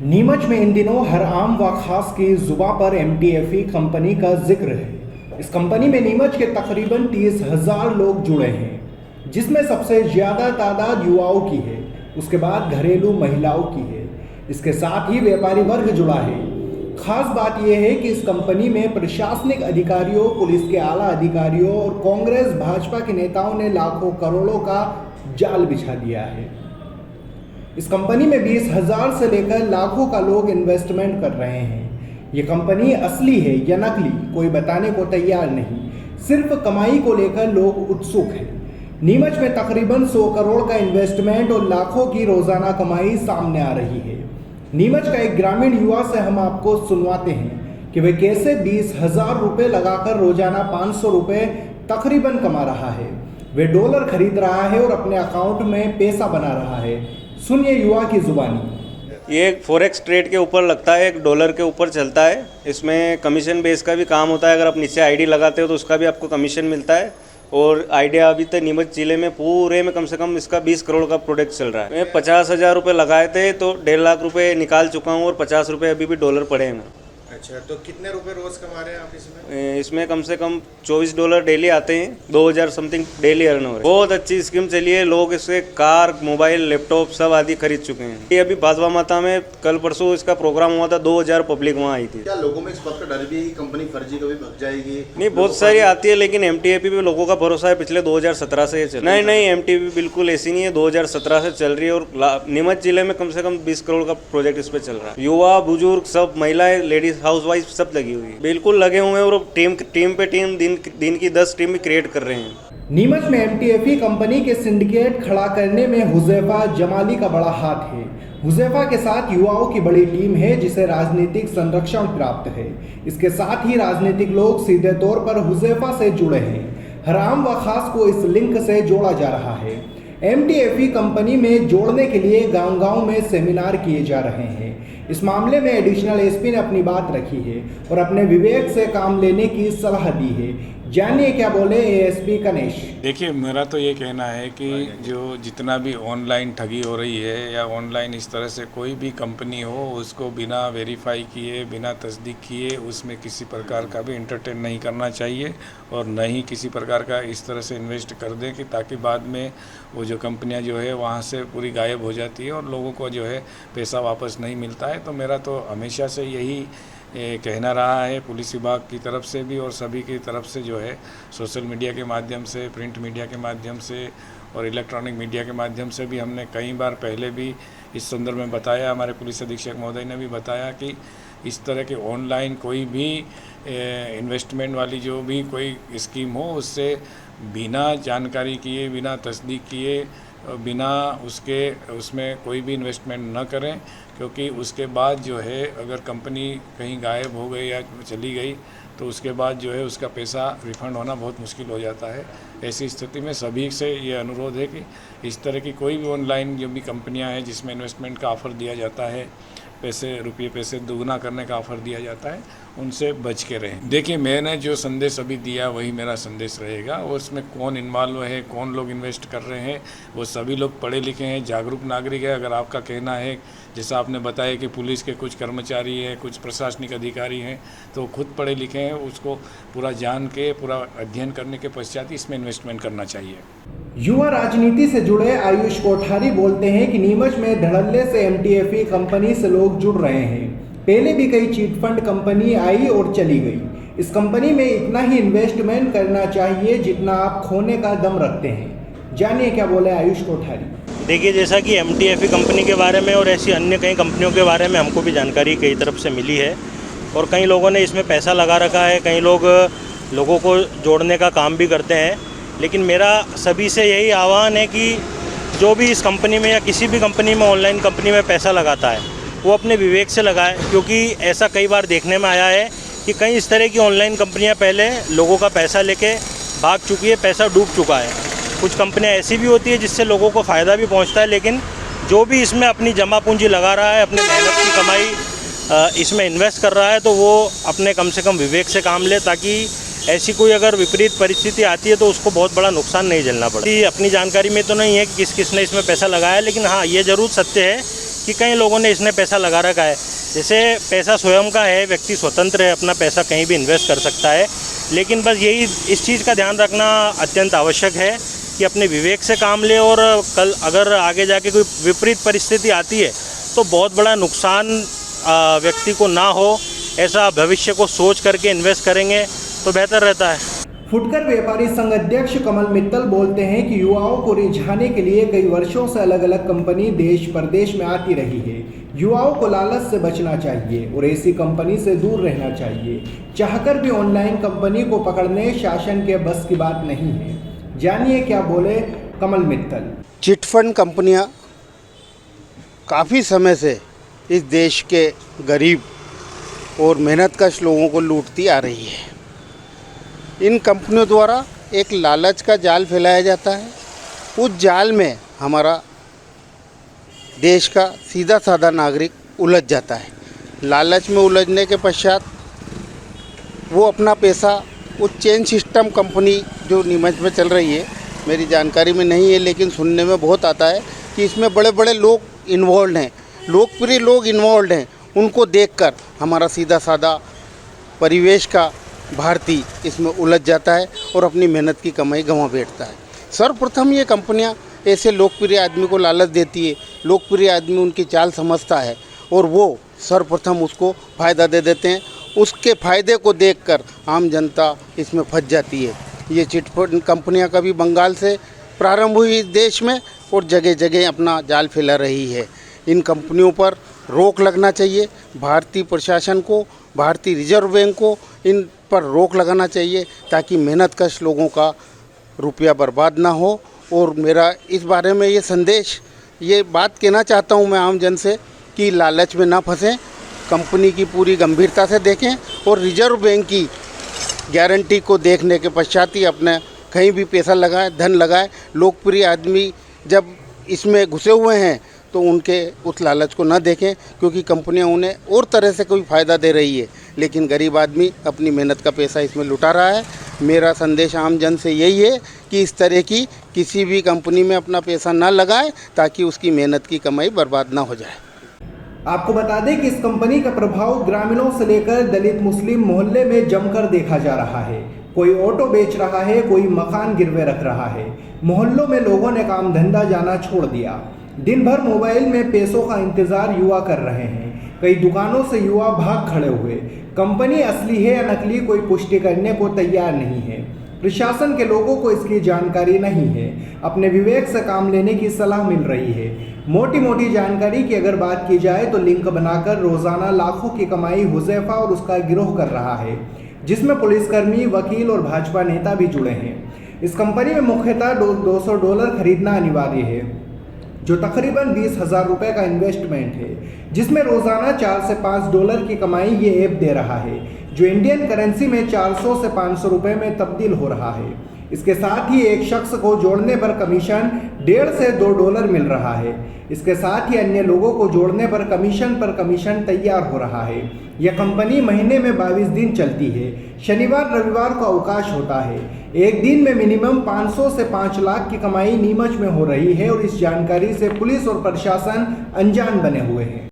नीमच में इन दिनों हर आम व खास की जुबां पर MTFE कंपनी का जिक्र है। इस कंपनी में नीमच के तकरीबन 30,000 लोग जुड़े हैं, जिसमें सबसे ज़्यादा तादाद युवाओं की है, उसके बाद घरेलू महिलाओं की है। इसके साथ ही व्यापारी वर्ग जुड़ा है। खास बात यह है कि इस कंपनी में प्रशासनिक अधिकारियों, पुलिस के आला अधिकारियों और कांग्रेस भाजपा के नेताओं ने लाखों करोड़ों का जाल बिछा दिया है। इस कंपनी में 20,000 से लेकर लाखों का लोग इन्वेस्टमेंट कर रहे हैं। ये कंपनी असली है या नकली, कोई बताने को तैयार नहीं। सिर्फ कमाई को लेकर लोग उत्सुक हैं। नीमच में तकरीबन 100 करोड़ का इन्वेस्टमेंट और लाखों की रोजाना कमाई सामने आ रही है। नीमच का एक ग्रामीण युवा से हम आपको सुनवाते हैं कि वह कैसे 20,000 रुपये लगाकर रोजाना 500 रुपये तकरीबन कमा रहा है। वह डॉलर खरीद रहा है और अपने अकाउंट में पैसा बना रहा है। सुनिए युवा की जुबानी। ये फॉरेक्स ट्रेड के ऊपर लगता है, एक डॉलर के ऊपर चलता है। इसमें कमीशन बेस का भी काम होता है। अगर आप नीचे आईडी लगाते हो तो उसका भी आपको कमीशन मिलता है। और आइडिया अभी तक नीमच जिले में पूरे में कम से कम इसका 20 करोड़ का प्रोडक्ट चल रहा है। मैं 50,000 रुपये लगाए थे तो 1.5 लाख रुपये निकाल चुका हूँ और 50 रुपये अभी भी डॉलर पड़े हैं। अच्छा, तो कितने रुपए रोज कमा रहे हैं आप इसमें? इसमें कम से कम 24 डॉलर डेली आते हैं, 2,000 समथिंग डेली अर्न हो रहे हैं। बहुत अच्छी स्कीम चली है। लोग इससे कार, मोबाइल, लैपटॉप सब आदि खरीद चुके हैं। ये अभी बाजवा माता में कल परसों इसका प्रोग्राम हुआ था, 2,000 पब्लिक वहाँ आई थी। क्या लोगों में इस बात का डर भी है कि कंपनी फर्जी कभी भग जाएगी? नहीं, बहुत सारी आती है, लेकिन MTFE पे लोगों का भरोसा है। पिछले 2017 से ये चल रही है। नहीं, MTFE बिल्कुल ऐसी नहीं है, 2017 से चल रही है। और नीमच जिले में कम से कम 20 करोड़ का प्रोजेक्ट इस पे चल रहा है। युवा, बुजुर्ग सब, महिलाएं, लेडीज, हाउसवाइफ सब लगी हुई है। बिल्कुल लगे हुए हैं और टीम पे टीम दिन की 10 टीम भी क्रिएट कर रहे हैं। नीमच में MTFE कंपनी के सिंडिकेट खड़ा करने में हुजैफा जमाली का बड़ा हाथ है। हुजैफा के साथ युवाओं की बड़ी टीम है, जिसे राजनीतिक संरक्षण प्राप्त है। इसके साथ ही राजनीतिक लोग सीधे तौर पर हुजैफा से जुड़े हैं। हर आम व खास को इस लिंक से जोड़ा जा रहा है। MTFE कंपनी में जोड़ने के लिए गांव-गांव में सेमिनार किए जा रहे हैं। इस मामले में एडिशनल SP ने अपनी बात रखी है और अपने विवेक से काम लेने की सलाह दी है। जानिए क्या बोले ASP गणेश। देखिए, मेरा तो ये कहना है कि जो जितना भी ऑनलाइन ठगी हो रही है या ऑनलाइन इस तरह से कोई भी कंपनी हो, उसको बिना वेरीफाई किए, बिना तस्दीक किए उसमें किसी प्रकार का भी एंटरटेन नहीं करना चाहिए और न ही किसी प्रकार का इस तरह से इन्वेस्ट कर दें कि ताकि बाद में वो जो कंपनियां जो है वहाँ से पूरी गायब हो जाती है और लोगों को जो है पैसा वापस नहीं मिलता है। तो मेरा तो हमेशा से यही कहना रहा है, पुलिस विभाग की तरफ से भी और सभी की तरफ से जो है सोशल मीडिया के माध्यम से, प्रिंट मीडिया के माध्यम से और इलेक्ट्रॉनिक मीडिया के माध्यम से भी हमने कई बार पहले भी इस संदर्भ में बताया। हमारे पुलिस अधीक्षक महोदय ने भी बताया कि इस तरह के ऑनलाइन कोई भी इन्वेस्टमेंट वाली जो भी कोई स्कीम हो, उससे बिना जानकारी किए, बिना तस्दीक किए, बिना उसमें कोई भी इन्वेस्टमेंट न करें, क्योंकि उसके बाद जो है अगर कंपनी कहीं गायब हो गई या चली गई तो उसके बाद जो है उसका पैसा रिफ़ंड होना बहुत मुश्किल हो जाता है। ऐसी स्थिति में सभी से ये अनुरोध है कि इस तरह की कोई भी ऑनलाइन जो भी कंपनियां हैं जिसमें इन्वेस्टमेंट का ऑफ़र दिया जाता है, पैसे दुगना करने का ऑफ़र दिया जाता है, उनसे बच के रहें। देखिए, मैंने जो संदेश अभी दिया वही मेरा संदेश रहेगा। और उसमें कौन इन्वॉल्व है, कौन लोग इन्वेस्ट कर रहे हैं, वो सभी लोग पढ़े लिखे हैं, जागरूक नागरिक है। अगर आपका कहना है, जैसा आपने बताया कि पुलिस के कुछ कर्मचारी हैं, कुछ प्रशासनिक अधिकारी हैं, तो खुद पढ़े लिखे हैं, उसको पूरा जान के, पूरा अध्ययन करने के पश्चात इसमें इन्वेस्टमेंट करना चाहिए। युवा राजनीति से जुड़े आयुष कोठारी बोलते हैं कि नीमच में धड़ल्ले से MTFE कंपनी से लोग जुड़ रहे हैं। पहले भी कई चीट फंड कंपनी आई और चली गई। इस कंपनी में इतना ही इन्वेस्टमेंट करना चाहिए जितना आप खोने का दम रखते हैं। जानिए क्या बोले आयुष कोठारी। देखिए, जैसा कि MTFE कंपनी के बारे में और ऐसी अन्य कई कंपनियों के बारे में हमको भी जानकारी कई तरफ से मिली है और कई लोगों ने इसमें पैसा लगा रखा है। कई लोगों को जोड़ने का काम भी करते हैं। लेकिन मेरा सभी से यही आह्वान है कि जो भी इस कंपनी में या किसी भी कंपनी में, ऑनलाइन कंपनी में पैसा लगाता है, वो अपने विवेक से लगाए। क्योंकि ऐसा कई बार देखने में आया है कि कई इस तरह की ऑनलाइन कंपनियां पहले लोगों का पैसा लेके भाग चुकी है, पैसा डूब चुका है। कुछ कंपनियां ऐसी भी होती है जिससे लोगों को फ़ायदा भी पहुंचता है, लेकिन जो भी इसमें अपनी जमा पूंजी लगा रहा है, अपनी मेहनत की कमाई इसमें इन्वेस्ट कर रहा है, तो वो अपने कम से कम विवेक से काम ले, ताकि ऐसी कोई अगर विपरीत परिस्थिति आती है तो उसको बहुत बड़ा नुकसान नहीं झेलना पड़े। अपनी जानकारी में तो नहीं है कि किस किस ने इसमें पैसा लगाया, लेकिन हाँ, ये ज़रूर सत्य है कि कई लोगों ने इसमें पैसा लगा रखा है। जैसे पैसा स्वयं का है, व्यक्ति स्वतंत्र है, अपना पैसा कहीं भी इन्वेस्ट कर सकता है, लेकिन बस यही इस चीज़ का ध्यान रखना अत्यंत आवश्यक है कि अपने विवेक से काम ले, और कल अगर आगे जाके कोई विपरीत परिस्थिति आती है तो बहुत बड़ा नुकसान व्यक्ति को ना हो, ऐसा भविष्य को सोच करके इन्वेस्ट करेंगे तो बेहतर रहता है। फुटकर व्यापारी संघ अध्यक्ष कमल मित्तल बोलते हैं कि युवाओं को रिझाने के लिए कई वर्षों से अलग अलग कंपनी देश प्रदेश में आती रही है। युवाओं को लालच से बचना चाहिए और ऐसी कंपनी से दूर रहना चाहिए। चाहकर भी ऑनलाइन कंपनी को पकड़ने शासन के बस की बात नहीं है। जानिए क्या बोले कमल मित्तल। चिटफंड कंपनियां काफ़ी समय से इस देश के गरीब और मेहनतकश लोगों को लूटती आ रही है। इन कंपनियों द्वारा एक लालच का जाल फैलाया जाता है। उस जाल में हमारा देश का सीधा साधा नागरिक उलझ जाता है। लालच में उलझने के पश्चात वो अपना पैसा उस चेन सिस्टम कंपनी जो नीमच में चल रही है, मेरी जानकारी में नहीं है लेकिन सुनने में बहुत आता है कि इसमें बड़े बड़े लोग इन्वॉल्व हैं, लोकप्रिय लोग इन्वॉल्व हैं। उनको देखकर हमारा सीधा साधा परिवेश का भारतीय इसमें उलझ जाता है और अपनी मेहनत की कमाई गंवा बैठता है। सर्वप्रथम ये कंपनियां ऐसे लोकप्रिय आदमी को लालच देती है, लोकप्रिय आदमी उनकी चाल समझता है और वो सर्वप्रथम उसको फ़ायदा दे देते हैं। उसके फ़ायदे को देखकर आम जनता इसमें फंस जाती है। ये चिटफंड कंपनियां कभी बंगाल से प्रारंभ हुई इस देश में और जगह जगह अपना जाल फैला रही है। इन कंपनियों पर रोक लगना चाहिए। भारतीय प्रशासन को, भारतीय रिजर्व बैंक को इन पर रोक लगाना चाहिए ताकि मेहनतकश लोगों का रुपया बर्बाद ना हो। और मेरा इस बारे में ये संदेश, ये बात कहना चाहता हूँ मैं आम जन से कि लालच में ना फंसें, कंपनी की पूरी गंभीरता से देखें और रिजर्व बैंक की गारंटी को देखने के पश्चात ही अपने कहीं भी पैसा लगाएं, धन लगाएं। लोकप्रिय आदमी जब इसमें घुसे हुए हैं तो उनके उस लालच को न देखें, क्योंकि कंपनियां उन्हें और तरह से कोई फ़ायदा दे रही है, लेकिन गरीब आदमी अपनी मेहनत का पैसा इसमें लुटा रहा है। मेरा संदेश आम जन से यही है कि इस तरह की किसी भी कंपनी में अपना पैसा ना लगाए ताकि उसकी मेहनत की कमाई बर्बाद ना हो जाए। आपको बता दें कि इस कंपनी का प्रभाव ग्रामीणों से लेकर दलित मुस्लिम मोहल्ले में जमकर देखा जा रहा है। कोई ऑटो बेच रहा है, कोई मकान गिरवे रख रहा है। मोहल्लों में लोगों ने काम धंधा जाना छोड़ दिया। दिन भर मोबाइल में पैसों का इंतजार युवा कर रहे हैं। कई दुकानों से युवा भाग खड़े हुए। कंपनी असली है या नकली कोई पुष्टि करने को तैयार नहीं है। प्रशासन के लोगों को इसकी जानकारी नहीं है। अपने विवेक से काम लेने की सलाह मिल रही है। मोटी मोटी जानकारी की अगर बात की जाए तो लिंक बनाकर रोजाना लाखों की कमाई हुजैफा और उसका गिरोह कर रहा है, जिसमें पुलिसकर्मी, वकील और भाजपा नेता भी जुड़े हैं। इस कंपनी में मुख्यतः $200 खरीदना अनिवार्य है, जो तकरीबन 20,000 रुपये का इन्वेस्टमेंट है, जिसमें रोजाना $4 से $5 की कमाई ये ऐप दे रहा है, जो इंडियन करेंसी में 400 से 500 रुपये में तब्दील हो रहा है। इसके साथ ही एक शख्स को जोड़ने पर कमीशन $1.5 से $2 मिल रहा है। इसके साथ ही अन्य लोगों को जोड़ने पर कमीशन तैयार हो रहा है। यह कंपनी महीने में 22 दिन चलती है। शनिवार रविवार को अवकाश होता है। एक दिन में मिनिमम 500 से 5 लाख की कमाई नीमच में हो रही है और इस जानकारी से पुलिस और प्रशासन अनजान बने हुए हैं।